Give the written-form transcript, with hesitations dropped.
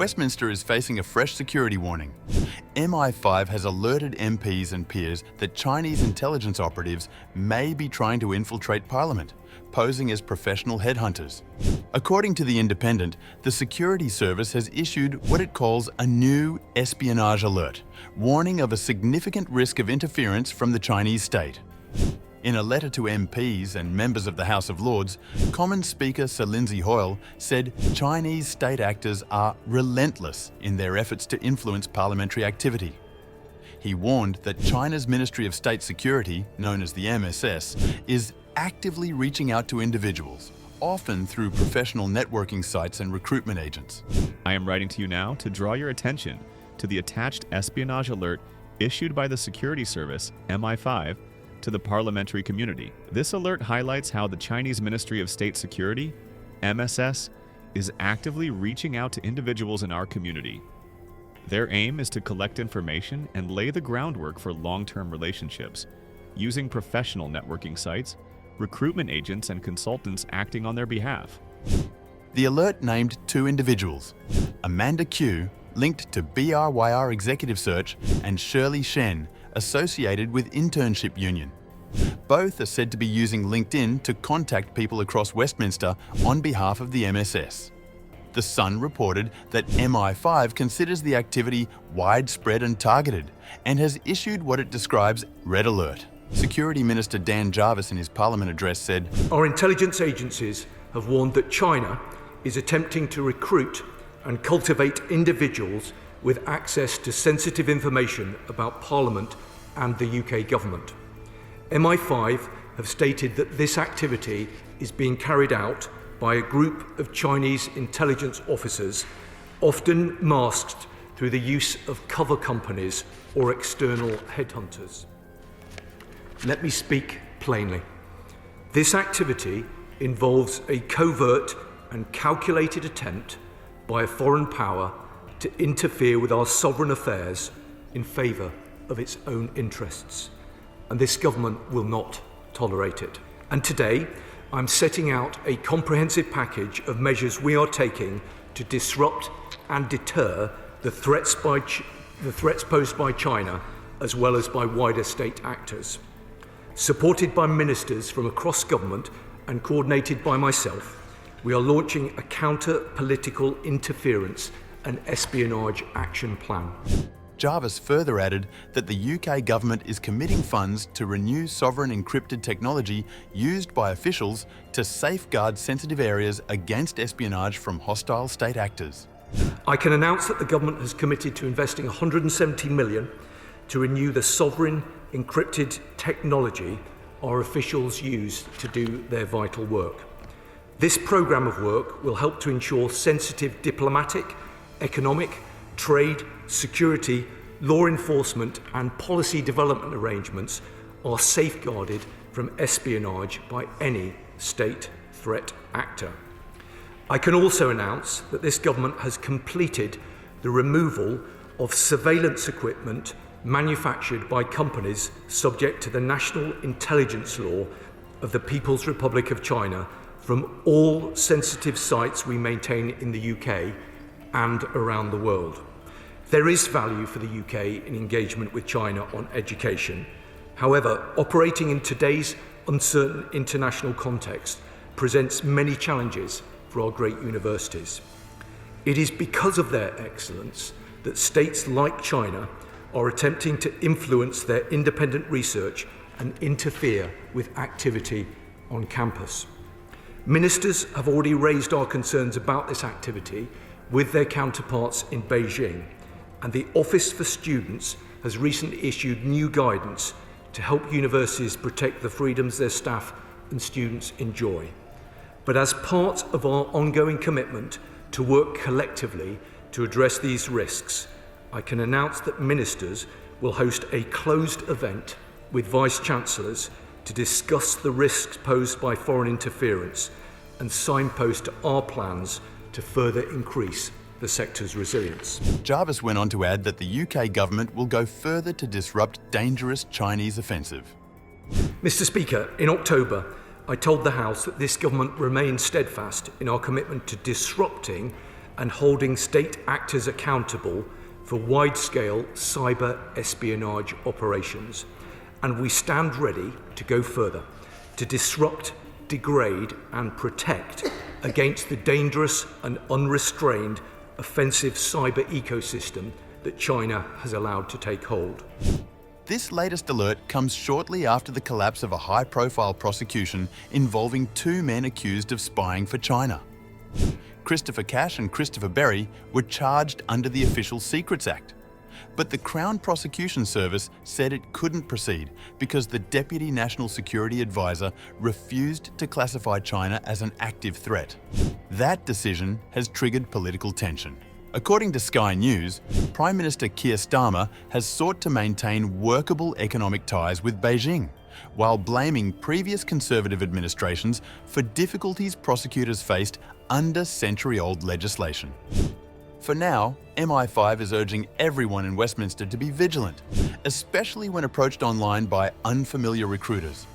Westminster is facing a fresh security warning. MI5 has alerted MPs and peers that Chinese intelligence operatives may be trying to infiltrate Parliament, posing as professional headhunters. According to The Independent, the security service has issued what it calls a new espionage alert, warning of a significant risk of interference from the Chinese state. In a letter to MPs and members of the House of Lords, Commons Speaker Sir Lindsay Hoyle said Chinese state actors are relentless in their efforts to influence parliamentary activity. He warned that China's Ministry of State Security, known as the MSS, is actively reaching out to individuals, often through professional networking sites and recruitment agents. I am writing to you now to draw your attention to the attached espionage alert issued by the security service, MI5, to the parliamentary community. This alert highlights how the Chinese Ministry of State Security, MSS, is actively reaching out to individuals in our community. Their aim is to collect information and lay the groundwork for long-term relationships, using professional networking sites, recruitment agents, and consultants acting on their behalf. The alert named two individuals, Amanda Q, linked to BRYR Executive Search, and Shirley Shen, associated with Internship Union. Both are said to be using LinkedIn to contact people across Westminster on behalf of the MSS. The Sun reported that MI5 considers the activity widespread and targeted, and has issued what it describes Red Alert. Security Minister Dan Jarvis in his Parliament address said, "Our intelligence agencies have warned that China is attempting to recruit and cultivate individuals with access to sensitive information about Parliament and the UK government. MI5 have stated that this activity is being carried out by a group of Chinese intelligence officers, often masked through the use of cover companies or external headhunters." Let me speak plainly. This activity involves a covert and calculated attempt by a foreign power to interfere with our sovereign affairs in favour of its own interests, and this government will not tolerate it. And today, I'm setting out a comprehensive package of measures we are taking to disrupt and deter the threats posed by China, as well as by wider state actors. Supported by ministers from across government and coordinated by myself, we are launching a counter-political interference and espionage action plan. Jarvis further added that the UK government is committing funds to renew sovereign encrypted technology used by officials to safeguard sensitive areas against espionage from hostile state actors. I can announce that the government has committed to investing $170 million to renew the sovereign encrypted technology our officials use to do their vital work. This programme of work will help to ensure sensitive diplomatic, economic, trade, security, law enforcement and policy development arrangements are safeguarded from espionage by any state threat actor. I can also announce that this government has completed the removal of surveillance equipment manufactured by companies subject to the National Intelligence Law of the People's Republic of China from all sensitive sites we maintain in the UK and around the world. There is value for the UK in engagement with China on education. However, operating in today's uncertain international context presents many challenges for our great universities. It is because of their excellence that states like China are attempting to influence their independent research and interfere with activity on campus. Ministers have already raised our concerns about this activity with their counterparts in Beijing, and the Office for Students has recently issued new guidance to help universities protect the freedoms their staff and students enjoy. But as part of our ongoing commitment to work collectively to address these risks, I can announce that ministers will host a closed event with Vice-Chancellors to discuss the risks posed by foreign interference and signpost our plans to further increase the sector's resilience. Jarvis went on to add that the UK government will go further to disrupt dangerous Chinese offensive. Mr. Speaker, in October, I told the House that this government remains steadfast in our commitment to disrupting and holding state actors accountable for wide-scale cyber espionage operations. And we stand ready to go further, to disrupt, degrade and protect against the dangerous and unrestrained offensive cyber ecosystem that China has allowed to take hold. This latest alert comes shortly after the collapse of a high-profile prosecution involving two men accused of spying for China. Christopher Cash and Christopher Berry were charged under the Official Secrets Act. But the Crown Prosecution Service said it couldn't proceed because the Deputy National Security Advisor refused to classify China as an active threat. That decision has triggered political tension. According to Sky News, Prime Minister Keir Starmer has sought to maintain workable economic ties with Beijing, while blaming previous Conservative administrations for difficulties prosecutors faced under century-old legislation. For now, MI5 is urging everyone in Westminster to be vigilant, especially when approached online by unfamiliar recruiters.